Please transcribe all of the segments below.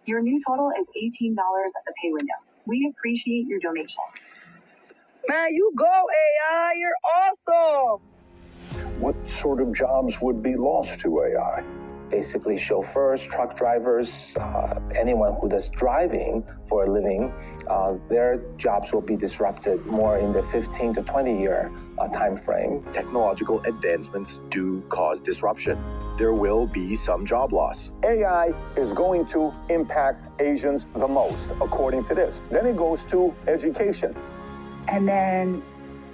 Your new total is $18 at the pay window. We appreciate your donation. Man, you go, AI. You're awesome. What sort of jobs would be lost to AI? Basically, chauffeurs, truck drivers, anyone who does driving for a living, their jobs will be disrupted more in the 15 to 20 year time frame. Technological advancements do cause disruption. There will be some job loss. AI is going to impact Asians the most, according to this. Then it goes to education. And then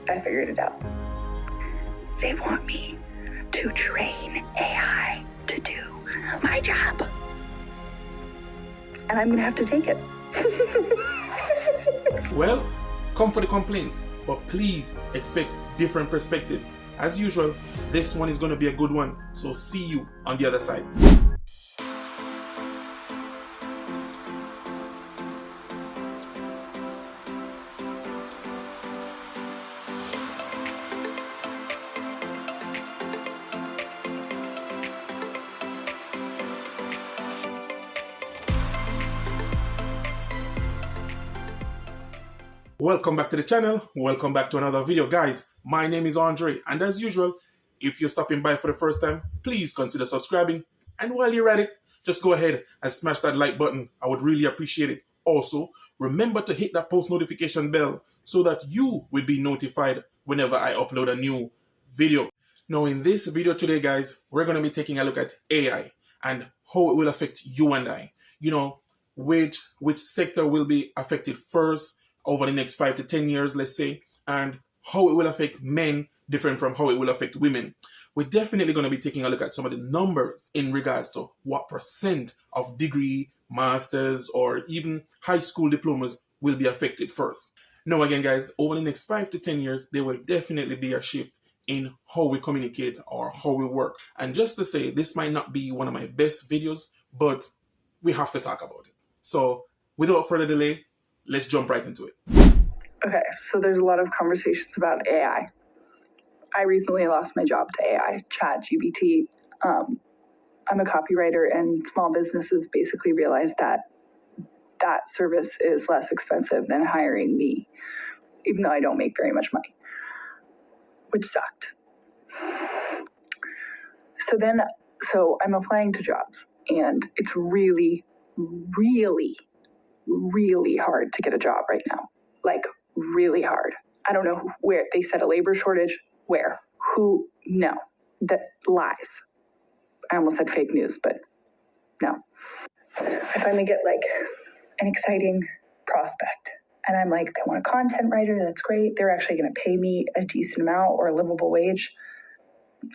I figured it out. They want me to train AI to do my job. And I'm gonna have to take it. Well, come for the complaints, but please expect different perspectives. As usual, this one is going to be a good one, so see you on the other side. Welcome back to the channel. Welcome back to another video, guys. My name is Andre, and as usual, if you're stopping by for the first time, please consider subscribing. And while you're at it, just go ahead and smash that like button. I would really appreciate it. Also, remember to hit that post notification bell so that you will be notified whenever I upload a new video. Now, in this video today, guys, we're going to be taking a look at AI and how it will affect you and I. You know, which sector will be affected first over the next 5 to 10 years, let's say, and how it will affect men different from how it will affect women. We're definitely going to be taking a look at some of the numbers in regards to what % of degree, masters, or even high school diplomas will be affected first. Now again, guys, over the next 5 to 10 years, there will definitely be a shift in how we communicate or how we work. And just to say, this might not be one of my best videos, but we have to talk about it. So without further delay, let's jump right into it. Okay, so there's a lot of conversations about AI. I recently lost my job to AI, ChatGPT. I'm a copywriter, and small businesses basically realized that that service is less expensive than hiring me, even though I don't make very much money, which sucked. So I'm applying to jobs, and it's really, really, really hard to get a job right now. Like, really hard. I don't know where. They said a labor shortage. Where? Who? No. That lies. I almost said fake news, but no. I finally get like an exciting prospect. And I'm like, they want a content writer. That's great. They're actually going to pay me a decent amount or a livable wage.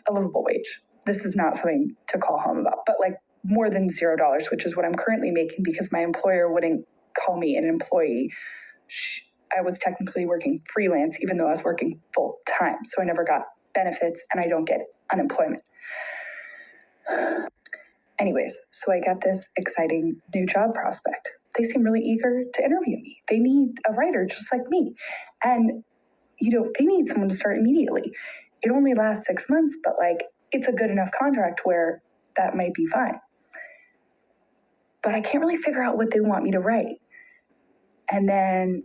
A livable wage. This is not something to call home about, but like more than $0, which is what I'm currently making because my employer wouldn't call me an employee. I was technically working freelance, even though I was working full time. So I never got benefits and I don't get unemployment. Anyways, so I got this exciting new job prospect. They seem really eager to interview me. They need a writer just like me. And, you know, they need someone to start immediately. It only lasts 6 months, but like, it's a good enough contract where that might be fine. But I can't really figure out what they want me to write. And then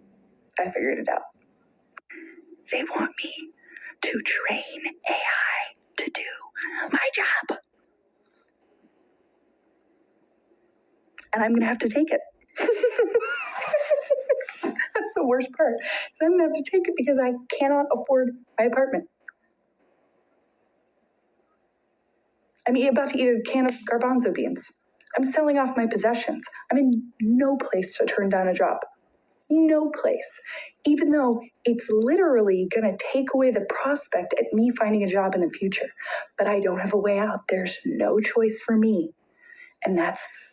I figured it out. They want me to train AI to do my job. And I'm going to have to take it. That's the worst part. I'm going to have to take it because I cannot afford my apartment. I'm about to eat a can of garbanzo beans. I'm selling off my possessions. I'm in no place to turn down a job. No place. Even though it's literally going to take away the prospect at me finding a job in the future. But I don't have a way out. There's no choice for me. And that's...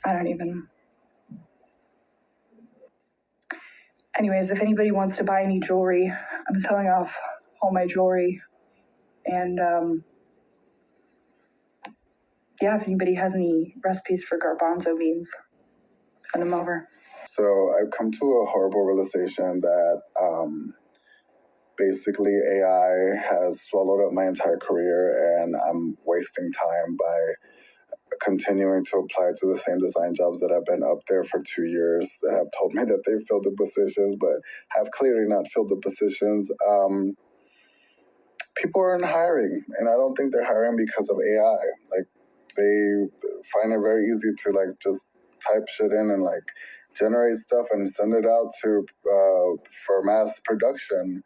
I don't even... Anyways, if anybody wants to buy any jewelry, I'm selling off all my jewelry. And, yeah, if anybody has any recipes for garbanzo beans, send them over. So I've come to a horrible realization that basically AI has swallowed up my entire career, and I'm wasting time by continuing to apply to the same design jobs that have been up there for 2 years that have told me that they've filled the positions, but have clearly not filled the positions. People aren't hiring, and I don't think they're hiring because of AI. Like, they find it very easy to like just type shit in and like generate stuff and send it out to for mass production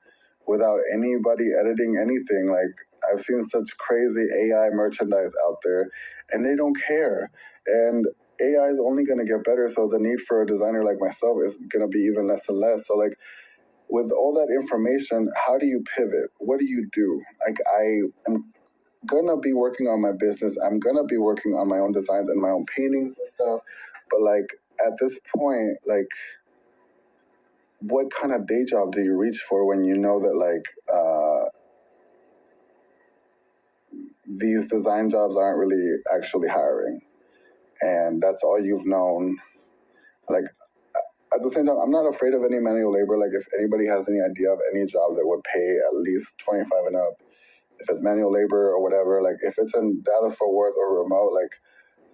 without anybody editing anything. Like, I've seen such crazy AI merchandise out there, and they don't care. And AI is only going to get better, so the need for a designer like myself is going to be even less and less. So like, with all that information, how do you pivot? What do you do? Like, I am gonna be working on my business. I'm gonna be working on my own designs and my own paintings and stuff. But like, at this point, like, what kind of day job do you reach for when you know that like these design jobs aren't really actually hiring, and that's all you've known? Like, at the same time, I'm not afraid of any manual labor. Like, if anybody has any idea of any job that would pay at least 25 and up, if it's manual labor or whatever, like if it's in Dallas-Fort Worth or remote, like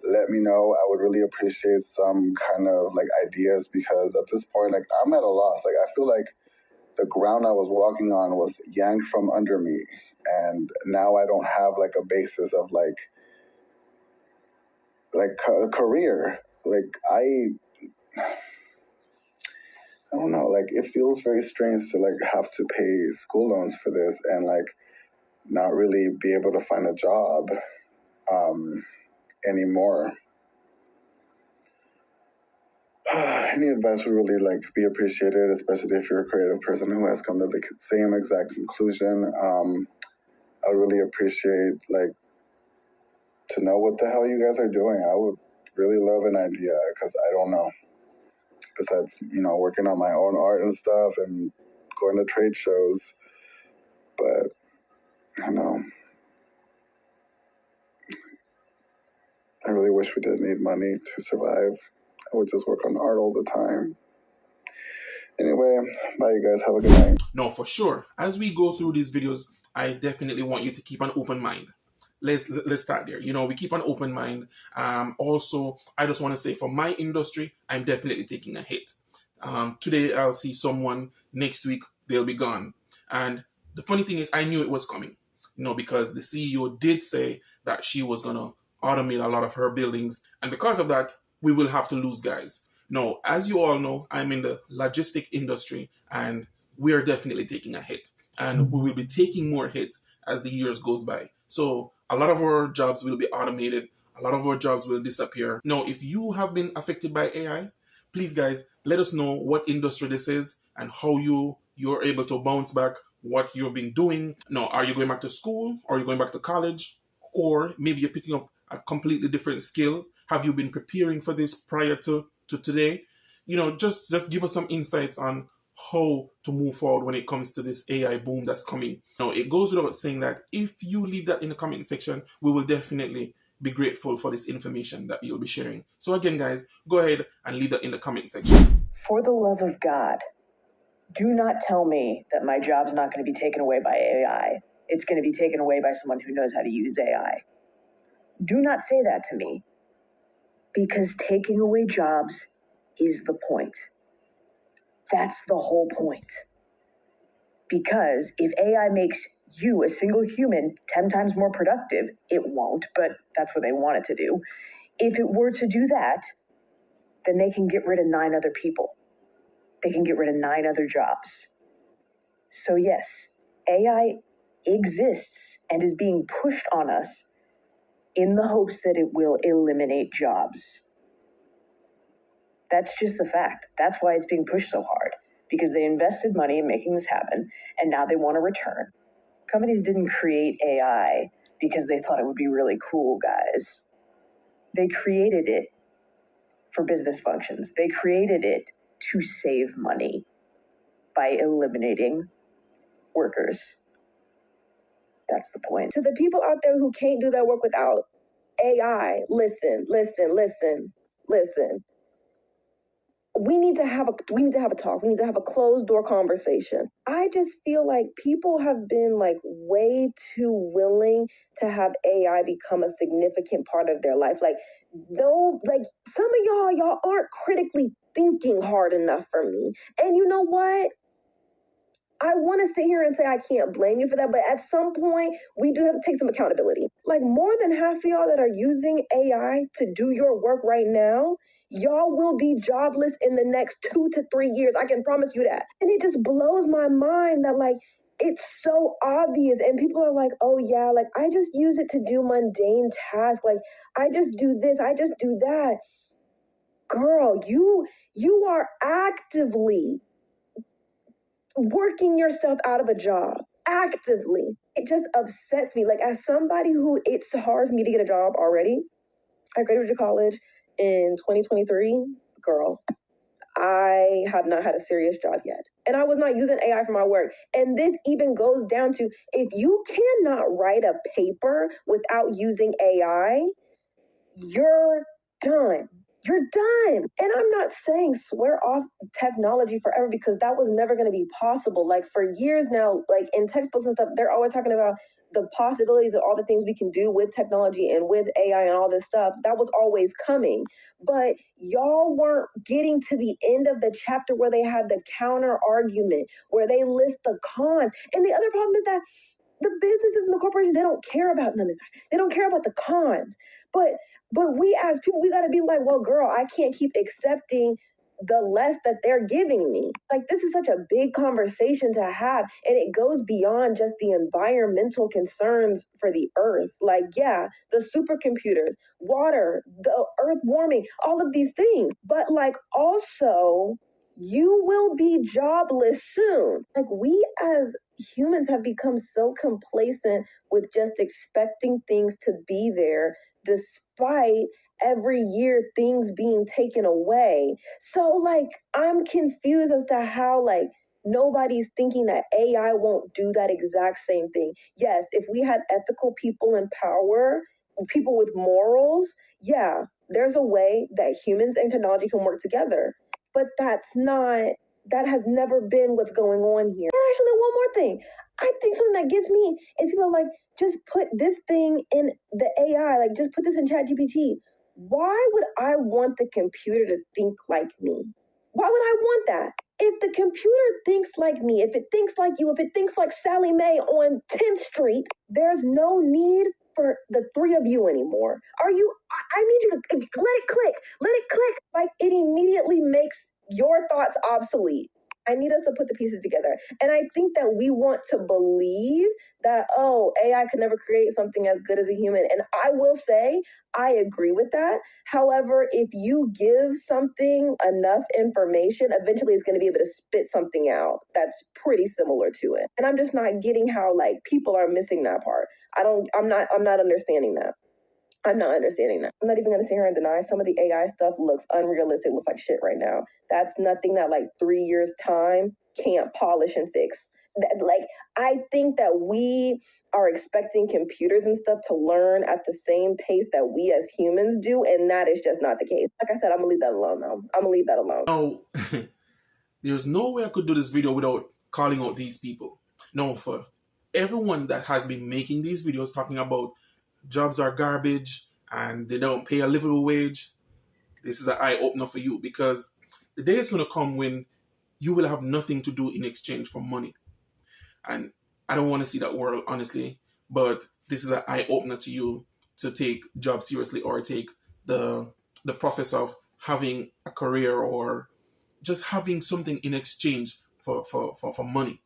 let me know. I would really appreciate some kind of like ideas, because at this point, like I'm at a loss. Like, I feel like the ground I was walking on was yanked from under me, and now I don't have like a basis of like a career. Like, I don't know. Like, it feels very strange to like have to pay school loans for this and like not really be able to find a job anymore. Any advice would really like be appreciated, especially if you're a creative person who has come to the same exact conclusion. I would really appreciate like to know what the hell you guys are doing. I would really love an idea, because I don't know. Besides, working on my own art and stuff and going to trade shows, but I really wish we didn't need money to survive. I would just work on art all the time. Anyway, bye you guys. Have a good night. No, for sure. As we go through these videos, I definitely want you to keep an open mind. Let's start there. We keep an open mind. Also, I just want to say, for my industry, I'm definitely taking a hit. Today, I'll see someone. Next week, they'll be gone. And the funny thing is, I knew it was coming. Because the CEO did say that she was going to automate a lot of her buildings. And because of that, we will have to lose guys. Now, as you all know, I'm in the logistic industry, and we are definitely taking a hit. And we will be taking more hits as the years goes by. So a lot of our jobs will be automated. A lot of our jobs will disappear. Now, if you have been affected by AI, please, guys, let us know what industry this is and how you're able to bounce back, what you've been doing. Now, are you going back to school? Are you going back to college? Or maybe you're picking up a completely different skill. Have you been preparing for this prior to today? Just give us some insights on how to move forward when it comes to this AI boom that's coming. Now, it goes without saying that if you leave that in the comment section, we will definitely be grateful for this information that you'll be sharing. So again, guys, go ahead and leave that in the comment section. For the love of God, do not tell me that my job's not going to be taken away by AI. It's going to be taken away by someone who knows how to use AI. Do not say that to me, because taking away jobs is the point. That's the whole point. Because if AI makes you, a single human, 10 times more productive, it won't, but that's what they want it to do. If it were to do that, then they can get rid of 9 other people. They can get rid of 9 other jobs. So yes, AI exists and is being pushed on us in the hopes that it will eliminate jobs. That's just the fact. That's why it's being pushed so hard, because they invested money in making this happen, and now they want a return. Companies didn't create AI because they thought it would be really cool, guys. They created it for business functions. They created it to save money by eliminating workers. That's the point. To the people out there who can't do their work without AI, listen. we need to have a talk. We need to have a closed door conversation. I just feel like people have been like way too willing to have AI become a significant part of their life. Like, no, like some of y'all aren't critically thinking hard enough for me. And you know what? I want to sit here and say I can't blame you for that, but at some point, we do have to take some accountability. Like, more than half of y'all that are using AI to do your work right now, y'all will be jobless in the next 2 to 3 years. I can promise you that. And it just blows my mind that, like, it's so obvious. And people are like, oh, yeah, like, I just use it to do mundane tasks. Like, I just do this, I just do that. Girl, you are actively working yourself out of a job actively. It just upsets me. Like, as somebody who it's hard for me to get a job already, I graduated college in 2023. Girl, I have not had a serious job yet. And I was not using AI for my work. And this even goes down to, if you cannot write a paper without using AI, you're done. You're done. And I'm not saying swear off technology forever, because that was never going to be possible. Like, for years now, like in textbooks and stuff, they're always talking about the possibilities of all the things we can do with technology and with AI and all this stuff. That was always coming. But y'all weren't getting to the end of the chapter where they had the counter argument, where they list the cons. And the other problem is that the businesses and the corporations, they don't care about none of that. They don't care about the cons. But we as people, we got to be like, well, girl, I can't keep accepting the less that they're giving me. Like, this is such a big conversation to have, and it goes beyond just the environmental concerns for the earth. Like, yeah, the supercomputers, water, the earth warming, all of these things. But like, also, you will be jobless soon. Like, we as humans have become so complacent with just expecting things to be there, despite every year things being taken away. So like, I'm confused as to how like nobody's thinking that AI won't do that exact same thing. Yes, if we had ethical people in power, people with morals, yeah, there's a way that humans and technology can work together. But that has never been what's going on here. And actually, one more thing. I think something that gets me is people are like, just put this thing in the AI, like just put this in ChatGPT. Why would I want the computer to think like me? Why would I want that? If the computer thinks like me, if it thinks like you, if it thinks like Sally Mae on 10th Street, there's no need for the three of you anymore. I need you to let it click. Like, it immediately makes your thoughts obsolete. I need us to put the pieces together. And I think that we want to believe that, oh, AI could never create something as good as a human. And I will say, I agree with that. However, if you give something enough information, eventually it's going to be able to spit something out that's pretty similar to it. And I'm just not getting how like people are missing that part. I'm not understanding that. I'm not understanding that. I'm not even going to sit here and deny some of the AI stuff looks unrealistic, looks like shit right now. That's nothing that like 3 years time can't polish and fix. Like, I think that we are expecting computers and stuff to learn at the same pace that we as humans do, and that is just not the case. Like I said, I'm going to leave that alone now. I'm going to leave that alone. Now, there's no way I could do this video without calling out these people. No, for everyone that has been making these videos talking about jobs are garbage and they don't pay a livable wage, this is an eye-opener for you, because the day is going to come when you will have nothing to do in exchange for money. And I don't want to see that world, honestly, but this is an eye-opener to you to take jobs seriously, or take the process of having a career or just having something in exchange for money.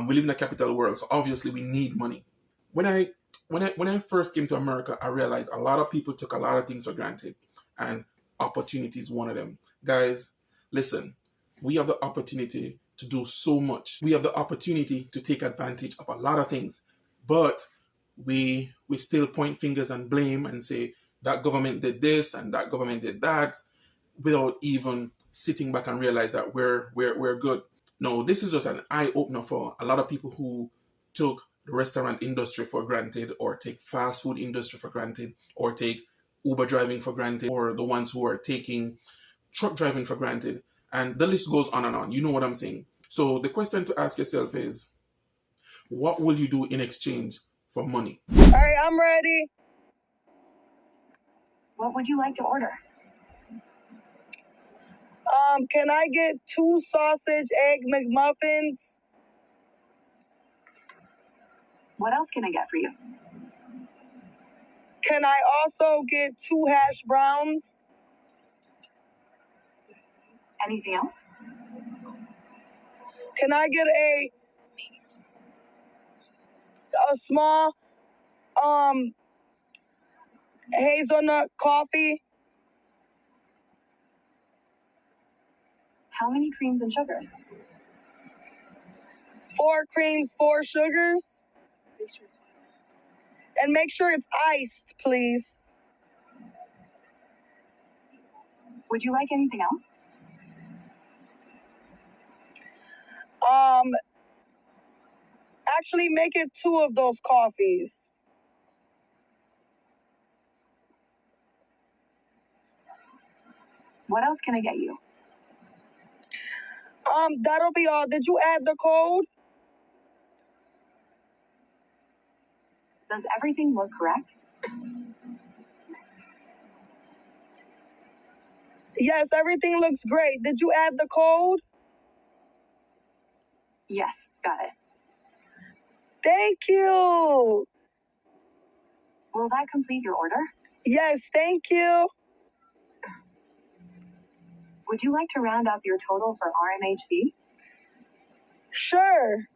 We live in a capital world, so obviously we need money. When I first came to America, I realized a lot of people took a lot of things for granted, and opportunity is one of them. Guys, listen, we have the opportunity to do so much. We have the opportunity to take advantage of a lot of things, but we still point fingers and blame and say that government did this and that government did that, without even sitting back and realize that we're good. No, this is just an eye-opener for a lot of people who took the restaurant industry for granted, or take fast food industry for granted, or take Uber driving for granted, or the ones who are taking truck driving for granted, and the list goes on and on. You know what I'm saying? So the question to ask yourself is, what will you do in exchange for money? All right, I'm ready. What would you like to order? Can I get 2 sausage egg McMuffins? What else can I get for you? Can I also get 2 hash browns? Anything else? Can I get a small hazelnut coffee? How many creams and sugars? 4 creams, 4 sugars. And make sure it's iced, please. Would you like anything else? Actually make it 2 of those coffees. What else can I get you? That'll be all. Did you add the code? Does everything look correct? Yes, everything looks great. Did you add the code? Yes, got it. Thank you. Will that complete your order? Yes, thank you. Would you like to round up your total for RMHC? Sure.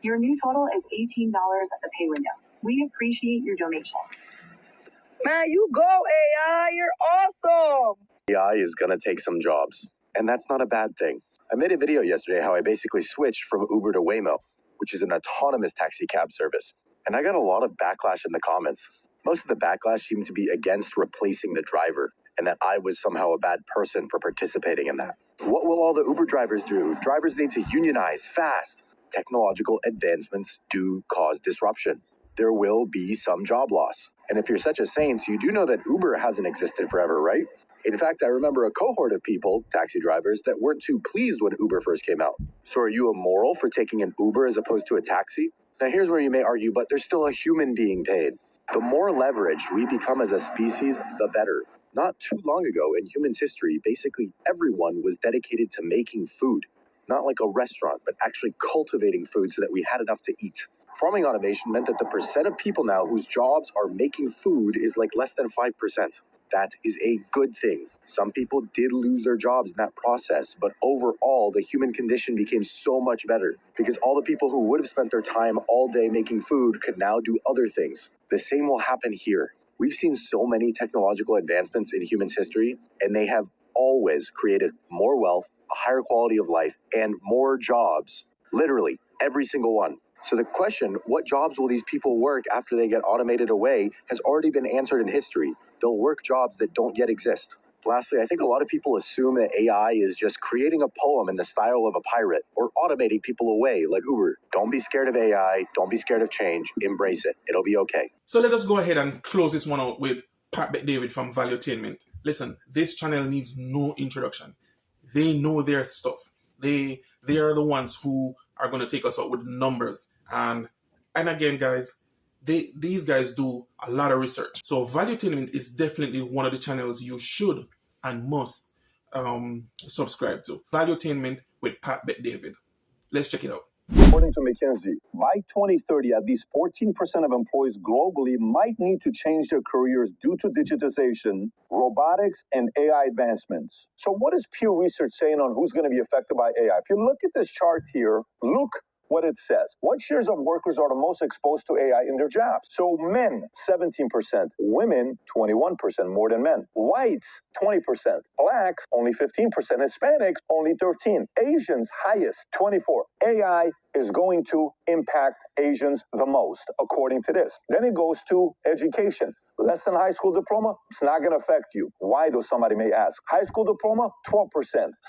Your new total is $18 at the pay window. We appreciate your donation. Man, you go, AI. You're awesome. AI is gonna take some jobs, and that's not a bad thing. I made a video yesterday how I basically switched from Uber to Waymo, which is an autonomous taxi cab service. And I got a lot of backlash in the comments. Most of the backlash seemed to be against replacing the driver, and that I was somehow a bad person for participating in that. What will all the Uber drivers do? Drivers need to unionize fast. Technological advancements do cause disruption. There will be some job loss. And if you're such a saint, you do know that Uber hasn't existed forever, right? In fact, I remember a cohort of people, taxi drivers, that weren't too pleased when Uber first came out. So are you immoral for taking an Uber as opposed to a taxi? Now here's where you may argue, but there's still a human being paid. The more leveraged we become as a species, the better. Not too long ago in humans' history, basically everyone was dedicated to making food. Not like a restaurant, but actually cultivating food so that we had enough to eat. Farming automation meant that the percent of people now whose jobs are making food is like less than 5%. That is a good thing. Some people did lose their jobs in that process, but overall, the human condition became so much better because all the people who would have spent their time all day making food could now do other things. The same will happen here. We've seen so many technological advancements in humans' history, and they have always created more wealth, a higher quality of life, and more jobs. Literally, every single one. So the question, what jobs will these people work after they get automated away, has already been answered in history. They'll work jobs that don't yet exist. Lastly, I think a lot of people assume that AI is just creating a poem in the style of a pirate or automating people away like Uber. Don't be scared of AI. Don't be scared of change. Embrace it. It'll be okay. So let us go ahead and close this one out with Pat David from Valuetainment. Listen, this channel needs no introduction. They know their stuff. They are the ones who are going to take us out with numbers. And again, guys, these guys do a lot of research. So Valuetainment is definitely one of the channels you should and must subscribe to. Valuetainment with Pat David. Let's check it out. According to McKinsey, by 2030, at least 14% of employees globally might need to change their careers due to digitization, robotics, and AI advancements. So what is Pew Research saying on who's going to be affected by AI? If you look at this chart here, look what it says. What shares of workers are the most exposed to AI in their jobs? So men, 17%. Women, 21% more than men. Whites, 20%. Blacks, only 15%. Hispanics, only 13%. Asians, highest, 24%. AI is going to impact Asians the most, according to this. Then it goes to education. Less than high school diploma, it's not going to affect you. Why, though, somebody may ask. High school diploma, 12%.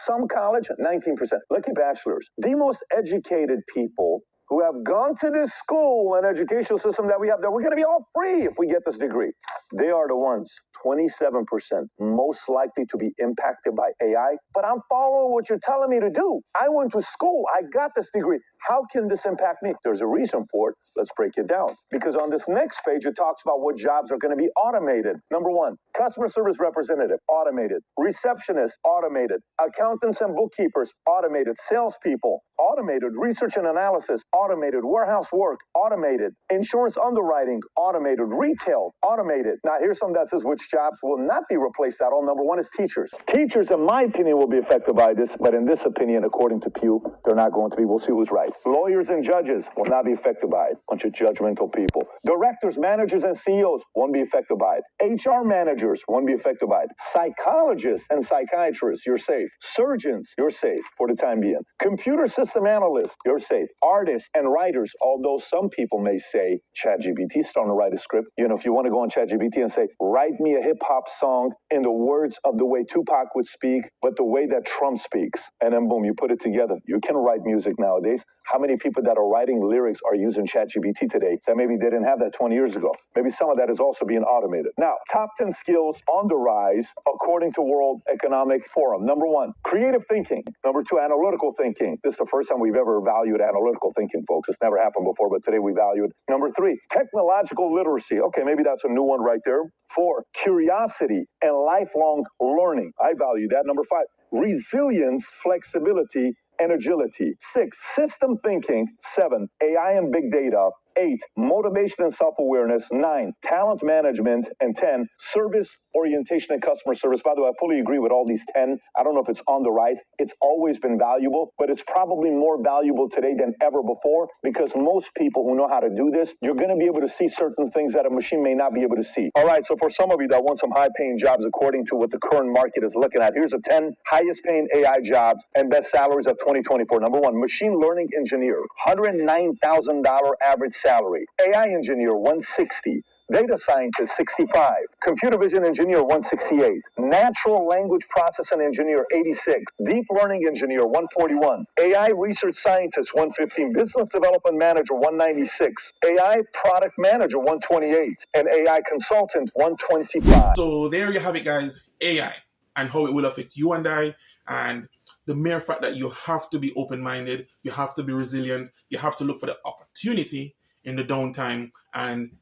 Some college, 19%. Look at bachelors. The most educated people who have gone to this school and educational system that we have, that we're going to be all free if we get this degree. They are the ones, 27%, most likely to be impacted by AI. But I'm following what you're telling me to do. I went to school. I got this degree. How can this impact me? There's a reason for it. Let's break it down. Because on this next page, it talks about what jobs are going to be automated. Number one, customer service representative, automated. Receptionist, automated. Accountants and bookkeepers, automated. Salespeople, automated. Research and analysis, automated. Warehouse work, automated. Insurance underwriting, automated. Retail, automated. Now, here's something that says which jobs will not be replaced at all. Number one is teachers. Teachers, in my opinion, will be affected by this, but in this opinion, according to Pew, they're not going to be. We'll see who's right. Lawyers and judges will not be affected by it. Bunch of judgmental people. Directors, managers, and CEOs won't be affected by it. HR managers won't be affected by it. Psychologists and psychiatrists, you're safe. Surgeons, you're safe for the time being. Computer system analysts, you're safe. Artists and writers, although some people may say ChatGPT is starting to write a script. You know, if you want to go on ChatGPT and say, write me a hip-hop song in the words of the way Tupac would speak, but the way that Trump speaks, and then boom, you put it together. You can write music nowadays. How many people that are writing lyrics are using ChatGPT today that maybe they didn't have that 20 years ago? Maybe some of that is also being automated. Now, top 10 skills on the rise according to World Economic Forum. Number one, creative thinking. Number two, analytical thinking. This is the first time we've ever valued analytical thinking, folks. It's never happened before, but today we value it. Number three, technological literacy. Okay, maybe that's a new one right there. Four, curiosity and lifelong learning. I value that. Number five, resilience, flexibility, and agility. Six, system thinking. Seven, AI and big data. 8, motivation and self-awareness. 9, talent management. And 10, service orientation and customer service. By the way, I fully agree with all these 10. I don't know if it's on the rise. It's always been valuable, but it's probably more valuable today than ever before because most people who know how to do this, you're going to be able to see certain things that a machine may not be able to see. All right, so for some of you that want some high-paying jobs according to what the current market is looking at, here's the 10 highest-paying AI jobs and best salaries of 2024. Number one, machine learning engineer, $109,000 average salary. AI engineer, $160,000. Data scientist, $65,000. Computer vision engineer, $168,000. Natural language processing engineer, $86,000. Deep learning engineer, $141,000. AI research scientist, $115,000. Business development manager, $196,000. AI product manager, $128,000. And AI consultant, $125,000. So there you have it, guys. AI and how it will affect you and I, and the mere fact that you have to be open-minded, you have to be resilient, you have to look for the opportunity in the downtime. And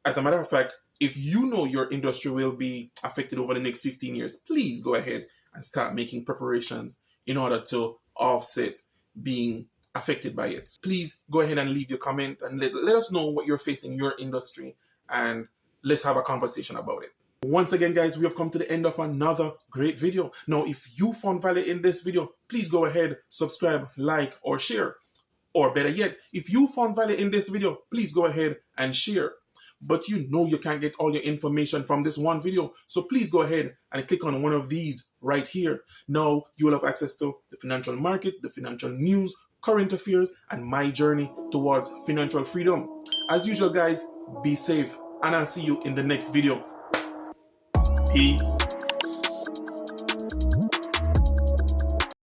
as a matter of fact, if you know your industry will be affected over the next 15 years, please go ahead and start making preparations in order to offset being affected by it. Please go ahead and leave your comment and let us know what you're facing in your industry, and let's have a conversation about it. Once again, guys, we have come to the end of another great video. Now, if you found value in this video, please go ahead, subscribe, like, or share. Or better yet, if you found value in this video, please go ahead and share. But you know you can't get all your information from this one video, so please go ahead and click on one of these right here. Now you will have access to the financial market, the financial news, current affairs, and my journey towards financial freedom. As usual, guys, be safe, and I'll see you in the next video. Peace.